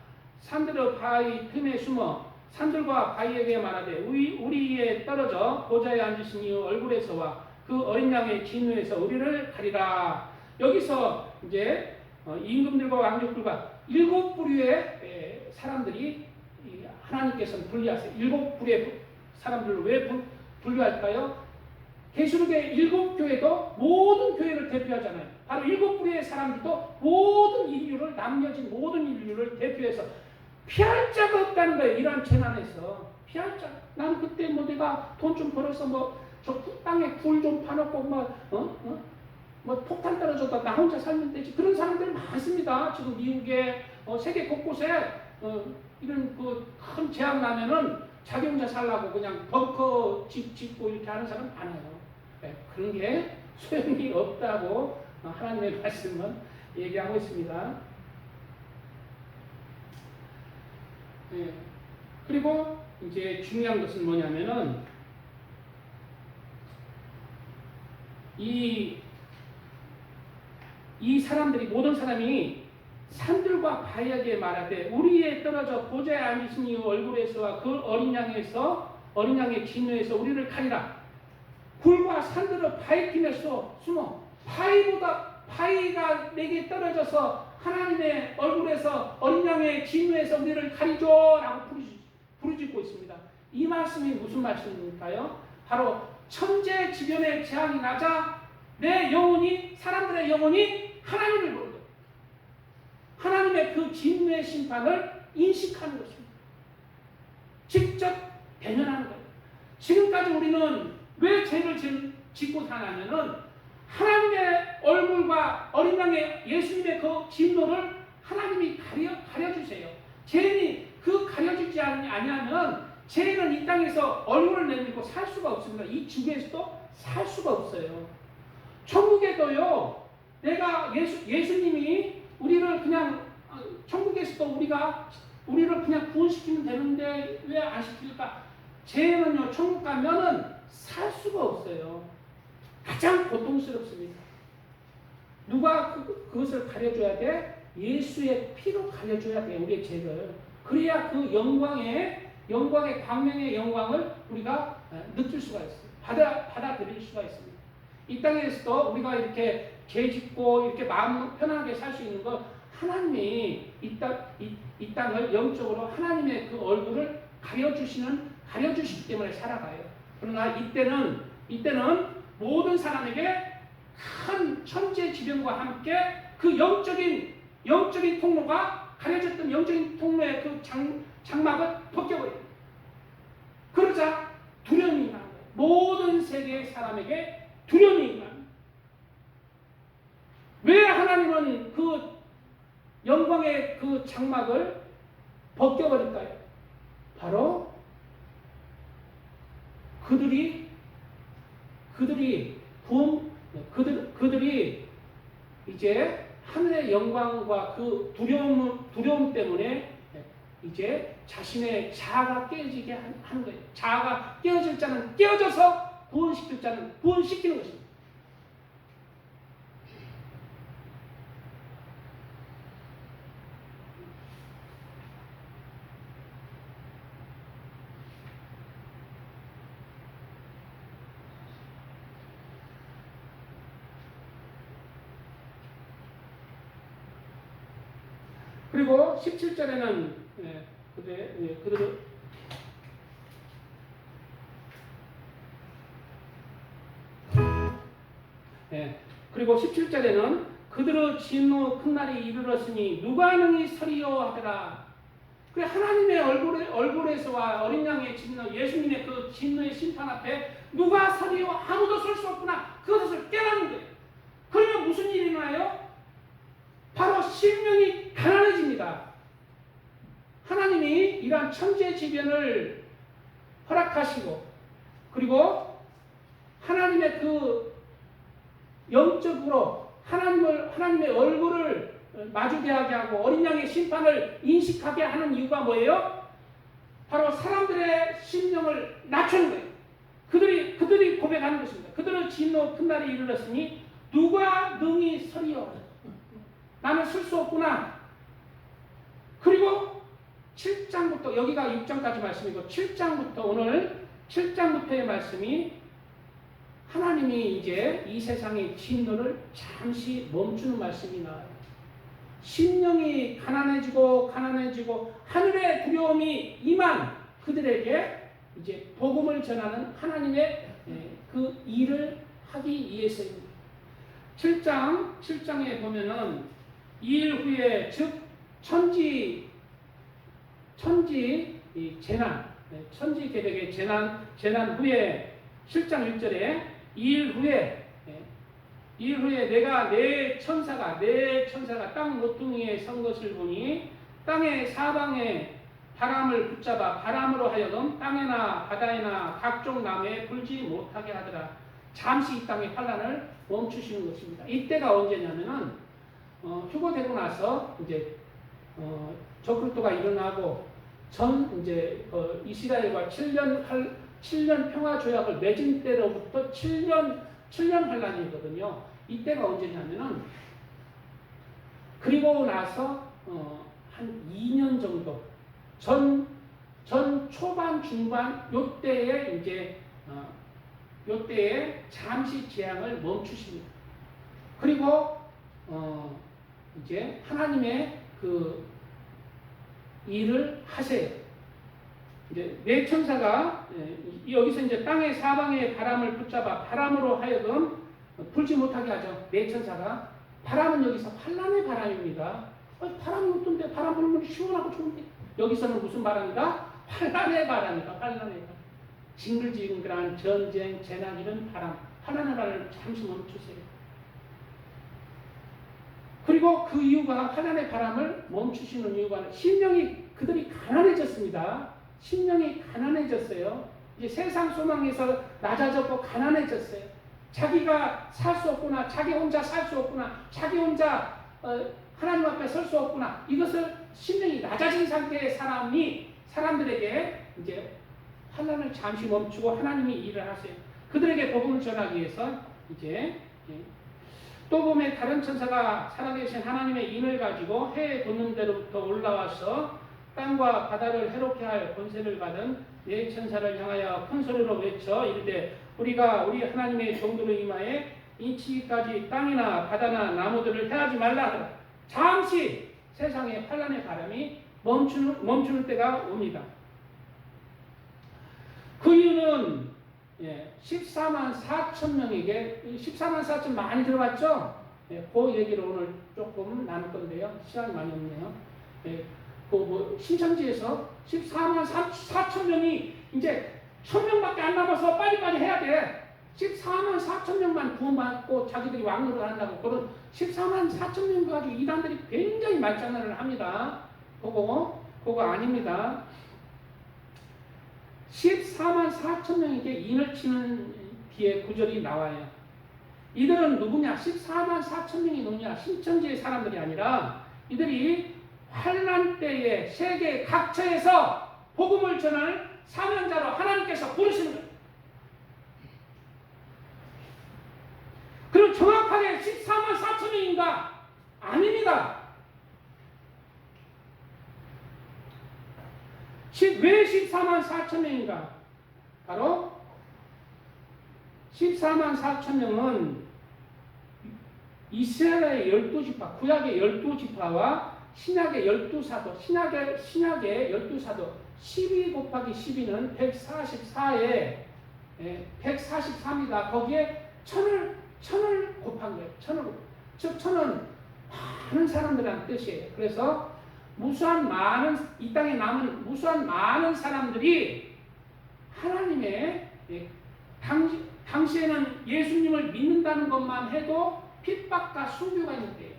산들의 바위 틈에 숨어 산들과 바위에게 말하되 우리에 떨어져 보좌에 앉으신 이 얼굴에서와 그 어린 양의 진노에서 우리를 가리라. 여기서 이제 임금들과 왕족들과 7부류의 사람들이 하나님께서는 분리하세요. 7부류의 사람들을 왜 분류할까요? 계시록의 7교회도 모든 교회를 대표하잖아요. 바로 7부류의 사람들도 모든 인류를, 남겨진 모든 인류를 대표해서 피할 자가 없다는 거예요. 이러한 재난에서 피할 자. 나는 그때 뭐 내가 돈 좀 벌어서 뭐 저 땅에 굴 좀 파놓고 뭐 폭탄 떨어졌다 나 혼자 살면 되지. 그런 사람들이 많습니다. 지금 미국에 세계 곳곳에 이런 그 큰 재앙 나면은 자기 혼자 살라고 그냥 벙커 집 짓고 이렇게 하는 사람 많아요. 네, 그런 게 소용이 없다고 하나님의 말씀은 얘기하고 있습니다. 네, 그리고 이제 중요한 것은 뭐냐면은 이 사람들이, 모든 사람이 산들과 바위에게 말하되 우리에 떨어져 보좌에 앉으신 이 얼굴에서와 그 어린 양의 진노에서 우리를 가리라. 굴과 산들을 바위팀에서 숨어 바위가 내게 떨어져서 하나님의 얼굴에서 어린 양의 진노에서 우리를 가리죠 라고 부르짖고 있습니다. 이 말씀이 무슨 말씀입니까요? 바로 천재지변의 재앙이 나자 내 영혼이, 사람들의 영혼이 하나님을 부르고 하나님의 그 진노의 심판을 인식하는 것입니다. 직접 대면하는 거예요. 지금까지 우리는 왜 죄를 짓고 사냐면은 하나님의 얼굴과 어린 양의 예수님의 그 진노를 하나님이 가려주세요. 죄인이 그 가려주지 아니하면 죄인은 이 땅에서 얼굴을 내밀고 살 수가 없습니다. 이 지구에서도 살 수가 없어요. 천국에도요, 내가 예수님이 우리를 그냥 천국에서도 우리를 그냥 구원시키면 되는데 왜 안 시킬까? 죄는요, 천국 가면은 살 수가 없어요. 가장 고통스럽습니다. 누가 그것을 가려줘야 돼? 예수의 피로 가려줘야 돼, 우리의 죄를. 그래야 그 영광의 광명의 영광을 우리가 느낄 수가 있어요. 받아들일 수가 있습니다. 이 땅에서도 우리가 이렇게 죄 짓고 이렇게 마음 편하게 살 수 있는 것, 하나님이 이 땅을 영적으로 하나님의 그 얼굴을 가려주시기 때문에 살아가요. 그러나 이때는 모든 사람에게 큰 천재지변과 함께 그 영적인 통로가 가려졌던 영적인 통로의 그 장막을 벗겨버려요. 그러자 두려움이 임하는 거예요. 모든 세계의 사람에게 두려움이 임합니다. 왜 하나님은 그 영광의 그 장막을 벗겨버릴까요? 바로 그들이 이제 하늘의 영광과 그 두려움 때문에 이제 자신의 자아가 깨어지게 하는 거예요. 자아가 깨어질 자는 깨어져서 구원시킬 자는 구원시키는 것입니다. 그리고 17절에는 그리고 17절에는 그들의 진노 큰 날이 이르렀으니 누가 능히 서리요 하더라. 그래, 하나님의 얼굴에서와 어린 양의 진노, 예수님의 그 진노의 심판 앞에 누가 서리요? 아무도 설 수 없구나. 그것을 깨닫는 거예요. 그러면 무슨 일이 나요? 바로 심령이 가난해집니다. 하나님이 이러한 천재지변을 허락하시고, 그리고 하나님의 그 영적으로 하나님의 얼굴을 마주대하게 하고 어린 양의 심판을 인식하게 하는 이유가 뭐예요? 바로 사람들의 심령을 낮추는 거예요. 그들이 고백하는 것입니다. 그들은 진노 큰 날이 이르렀으니 누가 능히 서리요? 나는 쓸 수 없구나. 그리고 7장부터, 여기가 6장까지 말씀이고 7장부터, 오늘 7장부터의 말씀이 하나님이 이제 이 세상의 진노를 잠시 멈추는 말씀이 나와요. 심령이 가난해지고 하늘의 두려움이 임한 그들에게 이제 복음을 전하는 하나님의 그 일을 하기 위해서입니다. 7장에 보면은 이 일 후에 즉 천지 재난, 천지 계획의 재난 후에 7장 1절에 이 일 후에 내가 내 천사가 땅 모퉁이에 선 것을 보니 땅의 사방에 바람을 붙잡아 바람으로 하여금 땅에나 바다에나 각종 나무에 불지 못하게 하더라. 잠시 이 땅의 환란을 멈추시는 것입니다. 이때가 언제냐면은 휴거되고 나서 이제 저글도가 일어나고 이스라엘과 7년 평화 조약을 맺은 때로부터 7년 환란이거든요. 이때가 언제냐면은 그리고 나서 한 2년 정도 전 초반 중반 요때에 이제 요때에 잠시 재앙을 멈추십니다. 그리고 이제 하나님의 그 일을 하세요. 이제 내 천사가 여기서 이제 땅의 사방에 바람을 붙잡아 바람으로 하여금 불지 못하게 하죠. 내 천사가. 바람은 여기서 환란의 바람입니다. 바람이 어떤데? 바람 불면 시원하고 좋은데. 여기서는 무슨 바람이다? 환란의 바람이다. 환란의 바람. 징글징글한 전쟁, 재난 이런 바람. 환란의 바람을 잠시 멈추세요. 그리고 그 이유가 환란의 바람을 멈추시는 이유가 그들이 가난해졌습니다. 심령이 가난해졌어요. 이제 세상 소망에서 낮아졌고 가난해졌어요. 자기가 살 수 없구나. 자기 혼자 살 수 없구나. 자기 혼자 하나님 앞에 설 수 없구나. 이것을 심령이 낮아진 상태의 사람들에게 이제 환난을 잠시 멈추고 하나님이 일을 하세요. 그들에게 복음을 전하기 위해서 이제 또 보면 다른 천사가 살아계신 하나님의 인을 가지고 해에 돋는 데로부터 올라와서 땅과 바다를 해롭게 할 권세를 받은 네 천사를 향하여 큰 소리로 외쳐 이르되 우리가 우리 하나님의 종들을 임하에 인치기까지 땅이나 바다나 나무들을 해하지 말라 하더라. 잠시 세상의 환란의 바람이 멈추는 때가 옵니다. 그 이유는 14만 4천 명에게 14만 4천 많이 들어봤죠? 그 얘기를 오늘 조금 나눌 건데요. 시간이 많이 없네요. 신천지에서 14만 4천 명이 이제 1,000명밖에 안 남아서 빨리빨리 해야 돼. 14만 4천 명만 구원받고 자기들이 왕노를 한다고 그런 14만 4천 명 가지고 이단들이 굉장히 말장난을 합니다. 그거 아닙니다. 14만 4천 명에게 인을 치는 뒤에 구절이 나와요. 이들은 누구냐? 14만 4천 명이 누구냐? 신천지의 사람들이 아니라 이들이 환란 때에 세계 각처에서 복음을 전할 사명자로 하나님께서 부르시는 거예요. 그럼 정확하게 14만 4천 명인가? 아닙니다. 왜 14만 4천 명인가? 바로 14만 4천 명은 이스라엘의 12지파, 구약의 12지파와 신약의 12사도, 신약의 12사도 12 곱하기 12는 144에 144입니다. 거기에 천을 곱한 거예요. 즉 천은 많은 사람들이라는 뜻이에요. 그래서 이 땅에 남은 무수한 많은 사람들이 하나님의 당시에는 예수님을 믿는다는 것만 해도 핍박과 순교가 있는데요.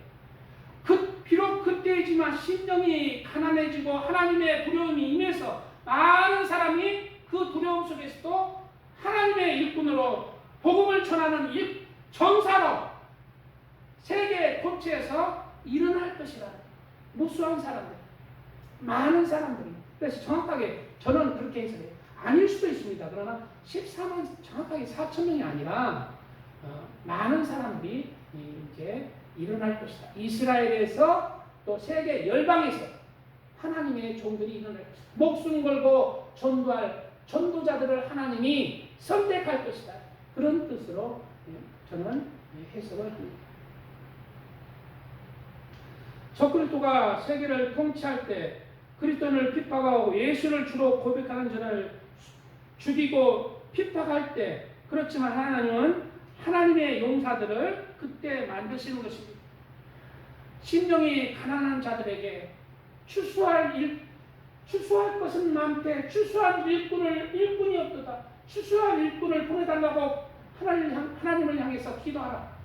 비록 그때이지만 심령이 가난해지고 하나님의 두려움이 임해서 많은 사람이 그 두려움 속에서도 하나님의 일꾼으로 복음을 전하는 전사로 세계 토치에서 일어날 것이라. 무수한 사람들, 많은 사람들이. 그래서 정확하게 저는 그렇게 해석해요. 아닐 수도 있습니다. 그러나 14만 정확하게 4천 명이 아니라 많은 사람들이 이제 일어날 것이다. 이스라엘에서 또 세계 열방에서 하나님의 종들이 일어날 것이다. 목숨 걸고 전도할 전도자들을 하나님이 선택할 것이다. 그런 뜻으로 저는 해석을 합니다. 적그리스도가 세계를 통치할 때 그리스도인을 핍박하고 예수를 주로 고백하는 자를 죽이고 핍박할 때 그렇지만 하나님은 하나님의 용사들을 그때 만드시는 것입니다. 심령이 가난한 자들에게 추수할 것은 많되 추수할 일꾼이 없도다. 추수할 일꾼을 보내달라고 하나님을 향해서 기도하라.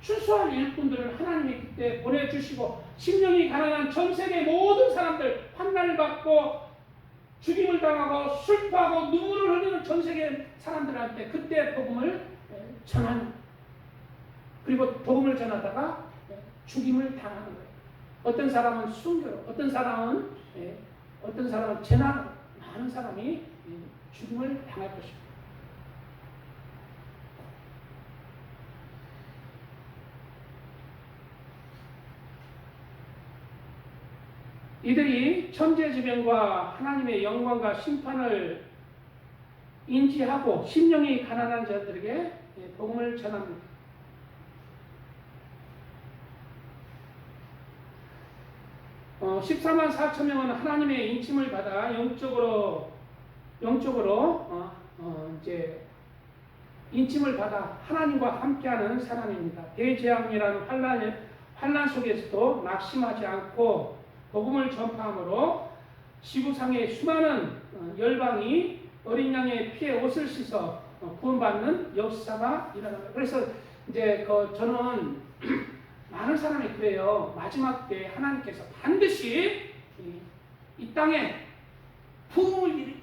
추수할 일꾼들을 하나님이 그때 보내주시고 심령이 가난한 전 세계 모든 사람들, 환난을 받고 죽임을 당하고 슬퍼하고 눈물을 흘리는 전 세계 사람들한테 그때 복음을 전하는, 그리고 복음을 전하다가 죽임을 당하는 거예요. 어떤 사람은 순교로, 어떤 사람은 재난으로, 많은 사람이 죽임을 당할 것입니다. 이들이 천재지변과 하나님의 영광과 심판을 인지하고 심령이 가난한 자들에게 복음을 전합니다. 14만 4천 명은 하나님의 인침을 받아 영적으로 이제 인침을 받아 하나님과 함께하는 사람입니다. 대재앙이라는 환난 속에서도 낙심하지 않고 복음을 전파함으로 지구상의 수많은 열방이 어린 양의 피에 옷을 씻어 구원받는 역사가 일어납니다. 그래서 이제 저는 많은 사람이 그래요. 마지막 때 하나님께서 반드시 이 땅에 부흥을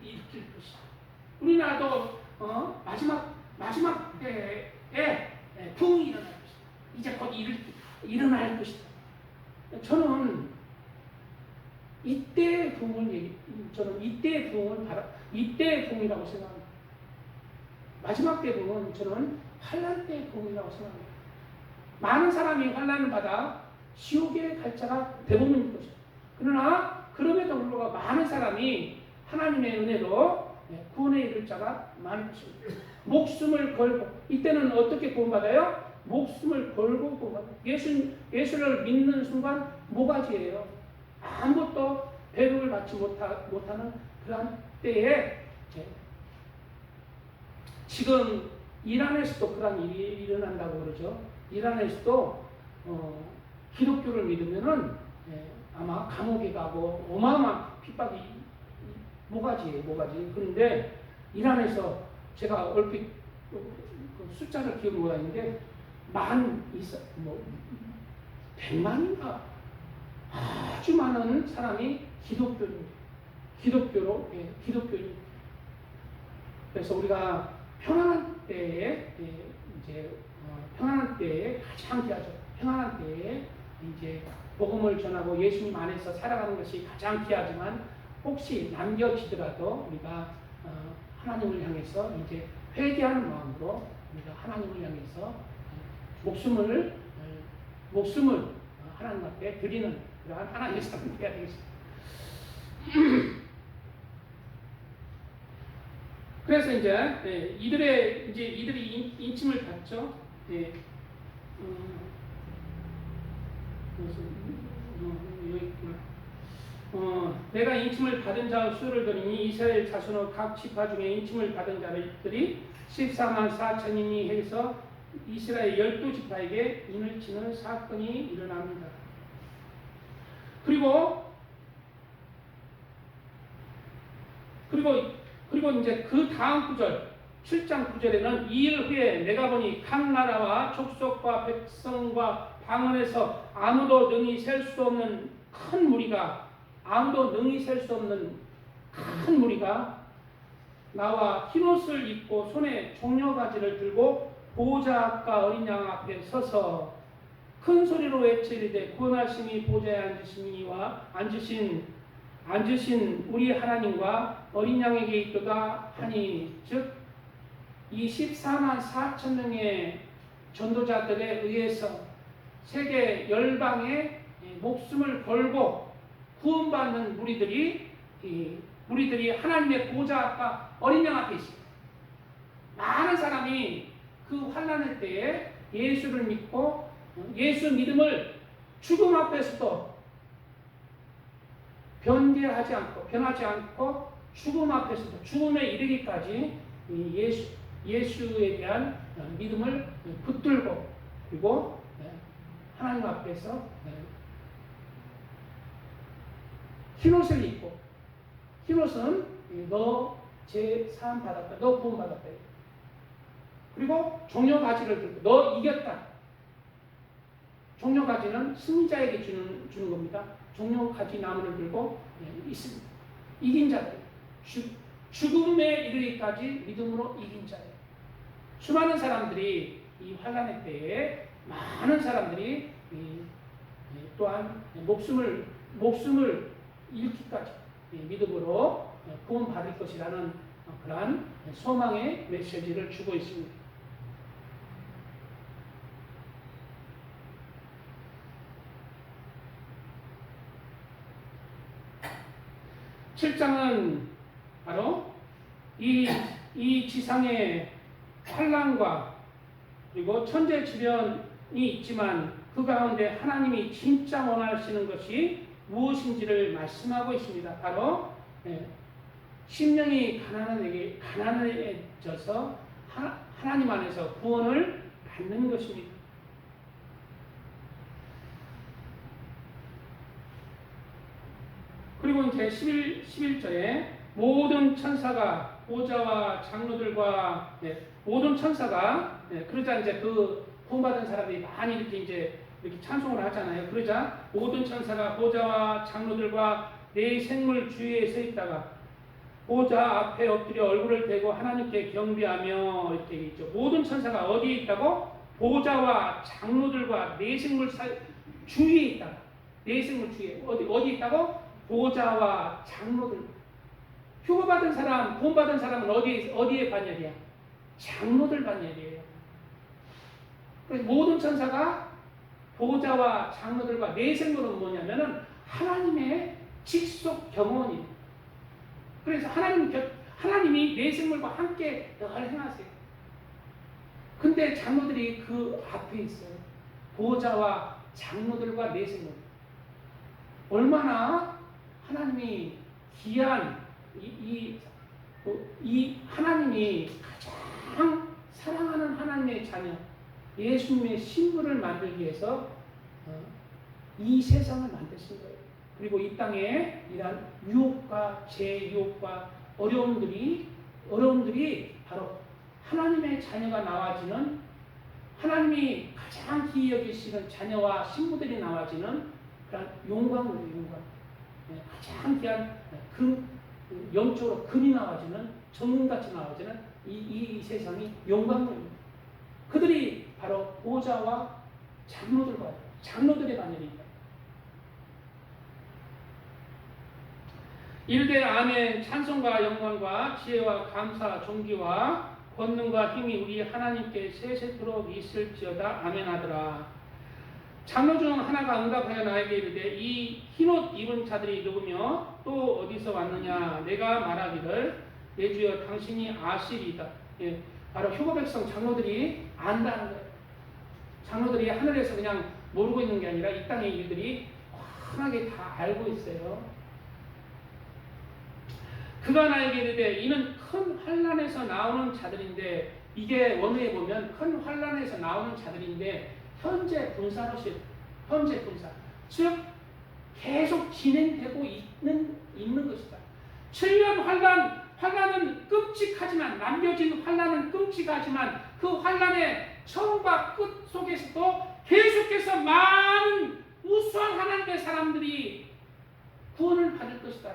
일으킬 것이다. 우리나라도 마지막 때에 부흥이 일어날 것이다. 이제 곧 일어날 것이다. 저는 이때의 부흥을 이때의 부흥이라고 생각합니다. 마지막 때 부흥은 저는 환난 때의 부흥이라고 생각합니다. 많은 사람이 환난을 받아 지옥에 갈 자가 대부분인 것이죠. 그러나 그럼에도 불구하고 많은 사람이 하나님의 은혜로 구원에 이를 자가 많을 것입니다. 목숨을 걸고, 이때는 어떻게 구원받아요? 목숨을 걸고 구원받아요. 예수를 믿는 순간 모가지예요. 아무것도 배급을 받지 못하는 그런 때에, 지금 이란에서도 그런 일이 일어난다고 그러죠. 이란에서도 기독교를 믿으면은 아마 감옥에 가고 어마어마한 핍박이 모가지예요, 모가지. 그런데 이란에서 제가 얼핏 그 숫자를 기억 못하는데 100만인가 아주 많은 사람이 기독교로. 그래서 우리가 평안한 때에 평안한 때에 가장 귀하죠. 평안한 때에 이제 복음을 전하고 예수님 안에서 살아가는 것이 가장 귀하지만, 혹시 남겨지더라도 우리가 하나님을 향해서 이제 회개하는 마음으로 우리가 하나님을 향해서 목숨을 하나님 앞에 드리는 그러한 하나님의 삶을 해야 되겠습니다. 그래서 이들이 인침을 받죠. 내가 인침을 받은 자의 수를 들으니 이스라엘 자손의 각 지파 중에 인침을 받은 자들이 14만 4천이니 해서 이스라엘 12지파에게 인을 치는 사건이 일어납니다. 그리고 이제 그 다음 구절 7장 9절에는 이일 후에 내가 보니 각 나라와 족속과 백성과 방언에서 아무도 능히 셀 수 없는 큰 무리가 나와 흰옷을 입고 손에 종려가지를 들고 보호자 앞과 어린 양 앞에 서서 큰 소리로 외치리되 구원하심이 보좌에 앉으신 우리 하나님과 어린 양에게 있도다 하니, 즉 이 14만 4천 명의 전도자들에 의해서 세계 열방에 목숨을 걸고 구원받는 무리들이 하나님의 보좌 앞과 어린 양 앞에 있습니다. 많은 사람이 그 환난의 때에 예수를 믿고 예수 믿음을 죽음 앞에서도 변하지 않고 죽음 앞에서도 죽음에 이르기까지 예수에 대한 믿음을 붙들고 그리고 하나님 앞에서 흰옷을 입고 흰옷은 너 제 사함 받았다. 너 구원 받았다. 그리고 종려가지를 들고 너 이겼다. 종려가지는 승자에게 주는 겁니다. 종려가지 나무를 들고 있습니다. 이긴 자들, 죽음에 이르기까지 믿음으로 이긴 자들. 수많은 사람들이 이 환난의 때에 많은 사람들이 또한 목숨을 잃기까지 믿음으로 구원받을 것이라는 그러한 소망의 메시지를 주고 있습니다. 7장은 바로 이 지상의 환난과 그리고 천재지변이 있지만 그 가운데 하나님이 진짜 원하시는 것이 무엇인지를 말씀하고 있습니다. 바로 심령이 가난해져서 하나님 안에서 구원을 받는 것입니다. 그리고 이제 11절에 모든 천사가 보좌와 장로들과 모든 천사가 그러자 이제 그 구원받은 사람들이 많이 이렇게 찬송을 하잖아요. 그러자 모든 천사가 보좌와 장로들과 네 생물 주위에 서 있다가 보좌 앞에 엎드려 얼굴을 대고 하나님께 경배하며 이렇게 있죠. 모든 천사가 어디에 있다고? 보좌와 장로들과 네 생물 주위에 있다. 네 생물 주위에 어디 있다고? 보좌와 장로들. 휴거받은 사람, 구원받은 사람은 어디에 반열이야? 장로들 반열이에요. 그래서 모든 천사가 보좌와 장로들과 네 생물은 뭐냐면은 하나님의 직속 경원이에요. 그래서 하나님이 네 생물과 함께 늘 행하세요. 근데 장로들이 그 앞에 있어요. 보좌와 장로들과 네 생물. 얼마나 하나님이 귀한 이 하나님이 가장 사랑하는 하나님의 자녀 예수님의 신부를 만들기 위해서 이 세상을 만드신 거예요. 그리고 이 땅에 이런 유혹과 재유혹과 어려움들이 바로 하나님의 자녀가 나와지는 하나님이 가장 귀히 여기시는 자녀와 신부들이 나와지는 그런 영광이에요. 가장 귀한 영적으로 금이 나와지는 정금같이 나와지는 이 세상이 영광입니다. 그들이 바로 보좌와 장로들의 반열입니다. 일대 아멘. 찬송과 영광과 지혜와 감사 존귀와 권능과 힘이 우리 하나님께 세세토록 있을지어다. 아멘 하더라. 장로 중 하나가 응답하여 나에게 이르되 이 흰옷 입은 자들이 누구며 또 어디서 왔느냐. 내가 말하기를 내 주여 당신이 아시리이다. 바로 휴거 백성 장로들이 안다는 거예요. 장로들이 하늘에서 그냥 모르고 있는 게 아니라 이 땅의 일들이 환하게 다 알고 있어요. 그가 나에게 이르되 이는 큰 환난에서 나오는 자들인데, 이게 원어에 보면 큰 환난에서 나오는 자들인데 현재 분사. 즉 계속 진행되고 있는 것이다. 7년 환난은 끔찍하지만, 남겨진 환난은 끔찍하지만 그 환난의 처음과 끝 속에서도 계속해서 많은 우수한 하나님의 사람들이 구원을 받을 것이다.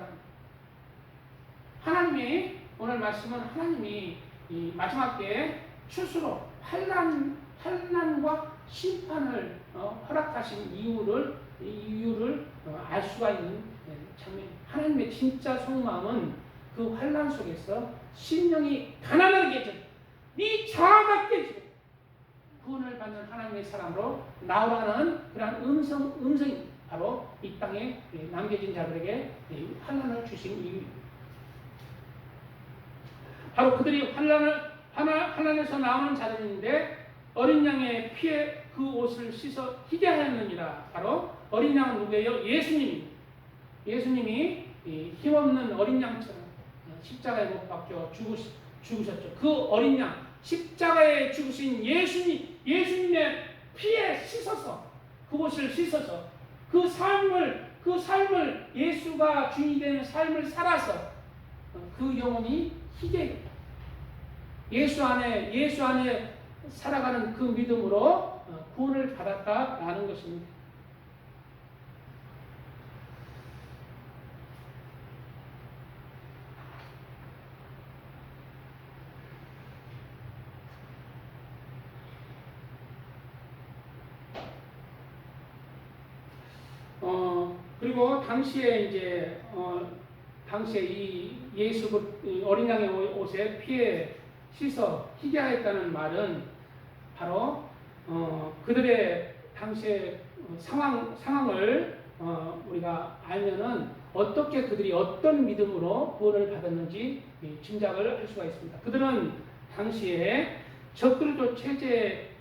하나님이 오늘 말씀은 하나님이 이 마지막 때에 스스로 환난과 심판을 허락하신 이유를 알 수가 있는 장면. 하나님의 진짜 속마음은 그 환난 속에서 심령이 가난하게 해줘. 네 자아답게 구원을 받는 하나님의 사람으로 나오라는 그런 음성이 바로 이 땅에 남겨진 자들에게 환난을 주신 이유입니다. 바로 그들이 환난에서 나오는 자들인데 어린 양의 피에 그 옷을 씻어 희게 하였느니라. 바로 어린 양은 누구예요? 예수님이 힘없는 어린 양처럼 십자가에 못 박혀 죽으셨죠. 그 어린 양, 십자가에 죽으신 예수님의 피에 씻어서, 그곳을 씻어서 그 삶을 예수가 주인이 되는 삶을 살아서 그 영혼이 희게 예수 안에 살아가는 그 믿음으로 구원을 받았다라는 것입니다. 그리고 당시에 이 어린 양의 옷에 피에 씻어 희게 하였다는 말은 바로 그들의 당시의 상황을 우리가 알면은 어떻게 그들이 어떤 믿음으로 구원을 받았는지 짐작을 할 수가 있습니다. 그들은 당시에 적그리스도 체제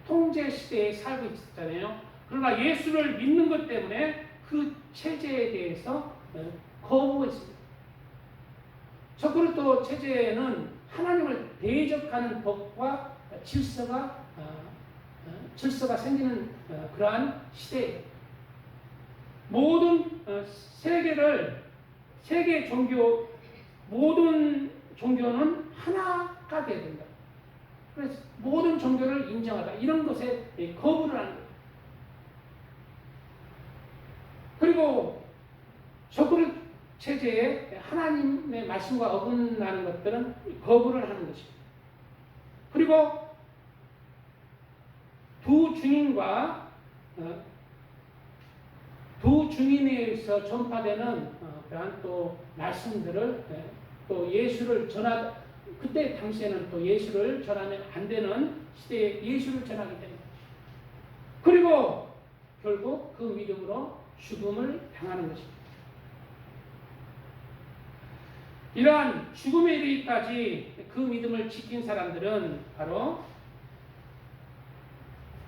통제 시대에 살고 있었잖아요. 그러나 예수를 믿는 것 때문에 그 체제에 대해서 거부했습니다. 적그리스도 체제는 하나님을 대적하는 법과 질서가 생기는 그러한 시대예요. 모든 세계 종교, 모든 종교는 하나가 되어야 된다. 그래서 모든 종교를 인정하다. 이런 것에 거부를 하는 거예요. 그리고 적그리스도 체제에 하나님의 말씀과 어긋나는 것들은 거부를 하는 것입니다. 그리고 두 주인에 의해서 전파되는 그러한 또 말씀들을 또 예수를 그때 당시에는 또 예수를 전하면 안 되는 시대에 예수를 전하게 됩니다. 그리고 결국 그 믿음으로 죽음을 당하는 것입니다. 이러한 죽음에 이르기까지 그 믿음을 지킨 사람들은 바로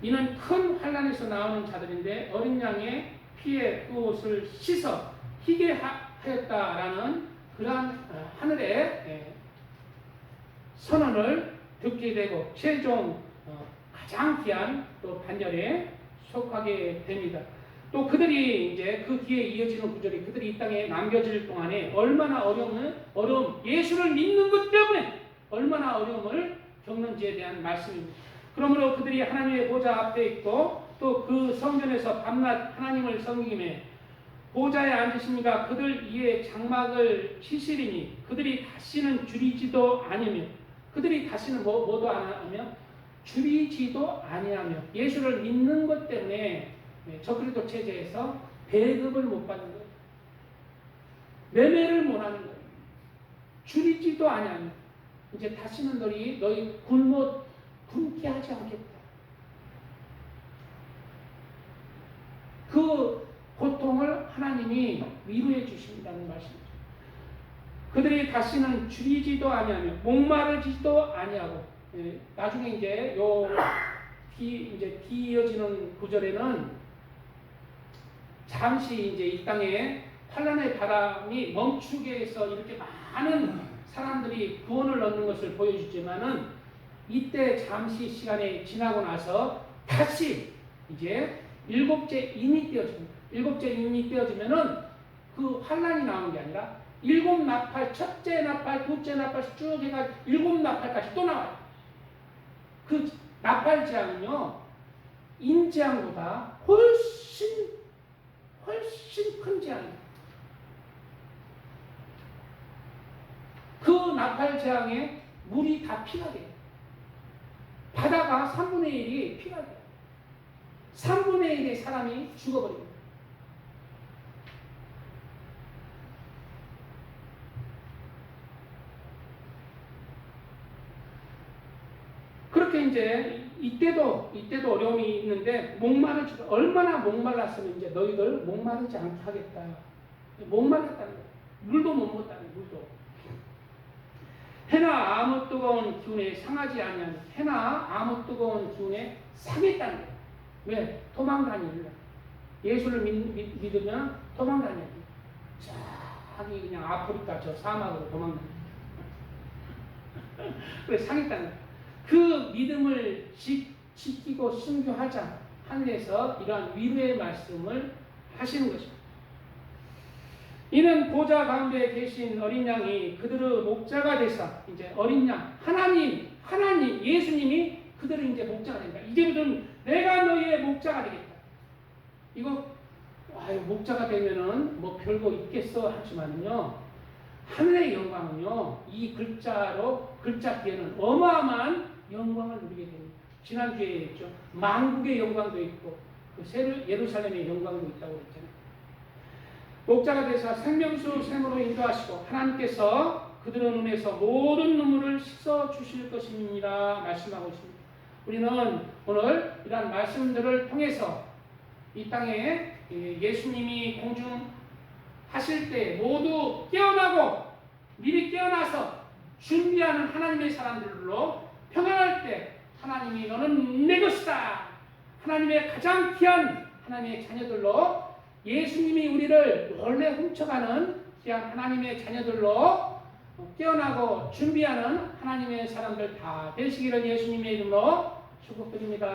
이는 큰 환난에서 나오는 자들인데 어린 양의 피에 그 옷을 씻어 희게 하였다라는 그러한 하늘의 선언을 듣게 되고 최종 가장 귀한 또 반열에 속하게 됩니다. 또 그들이 이제 그 뒤에 이어지는 구절이 그들이 이 땅에 남겨질 동안에 얼마나 어려움, 예수를 믿는 것 때문에 얼마나 어려움을 겪는지에 대한 말씀입니다. 그러므로 그들이 하나님의 보좌 앞에 있고 또 그 성전에서 밤낮 하나님을 섬기며 보좌에 앉으시니가 그들 위에 장막을 치시리니 그들이 다시는 줄이지도 아니며 그들이 다시는 뭐도 안 하며 줄이지도 아니하며 예수를 믿는 것 때문에 적그리스도 체제에서 배급을 못 받는 거예요. 매매를 못 하는 거예요. 줄이지도 아니하며 이제 다시는 너희 굶게 하지 않겠다. 그 고통을 하나님이 위로해 주신다는 말씀이죠. 그들이 다시는 줄이지도 아니하며 목마르지도 아니하고 나중에 이제 뒤이어지는 구절에는 잠시 이제 이 땅에 환난의 바람이 멈추게 해서 이렇게 많은 사람들이 구원을 얻는 것을 보여주지만은 이때 잠시 시간이 지나고 나서 다시 이제 일곱째 인이 떼어집니다. 일곱째 인이 떼어지면은 그 환난이 나오는 게 아니라 일곱 나팔, 첫째 나팔, 둘째 나팔 쭉 해가 일곱 나팔까지 또 나와요. 그 나팔 재앙은요 인재앙보다 훨씬 큰 재앙입니다. 그 나팔 재앙에 물이 다 피가 돼요. 바다가 3분의 1이 피가 돼요. 3분의 1의 사람이 죽어버립니다. 그렇게 이제 이때도 어려움이 있는데 얼마나 목말랐으면 이제 너희들 목마르지 않게 하겠다. 목말랐다는 거예요. 물도 못 먹었다는 거예요. 물도. 해나 아무 뜨거운 기운에 상하지 아니하며 해나 아무 뜨거운 기운에 상했다는 거예요. 왜? 도망다니려. 예수를 믿으면 도망다녀야 돼. 저기 그냥 아프리카 저 사막으로 도망다녀. 그래 상했다는 거예요. 그 믿음을 지키고 순교하자 하늘에서 이러한 위로의 말씀을 하시는 것입니다. 이는 보좌 가운데 계신 어린 양이 그들의 목자가 되사, 이제 어린 양 하나님 예수님이 그들은 이제 목자가 된다. 이제부터는 내가 너희의 목자가 되겠다. 이거 목자가 되면은 뭐 별거 있겠어 하지만요, 하늘의 영광은요, 이 글자 뒤에는 어마어마한 영광을 누리게 됩니다. 지난주에 했죠. 만국의 영광도 있고 그 예루살렘의 영광도 있다고 했잖아요. 목자가 되사 생명수 샘으로 인도하시고 하나님께서 그들의 눈에서 모든 눈물을 씻어 주실 것입니다 말씀하고 있습니다. 우리는 오늘 이러한 말씀들을 통해서 이 땅에 예수님이 공중하실 때 모두 깨어나고 미리 깨어나서 준비하는 하나님의 사람들로 평안할 때 하나님이 너는 내 것이다, 하나님의 가장 귀한 하나님의 자녀들로, 예수님이 우리를 원래 훔쳐가는 귀한 하나님의 자녀들로 깨어나고 준비하는 하나님의 사람들 다 되시기를 예수님의 이름으로 축복드립니다.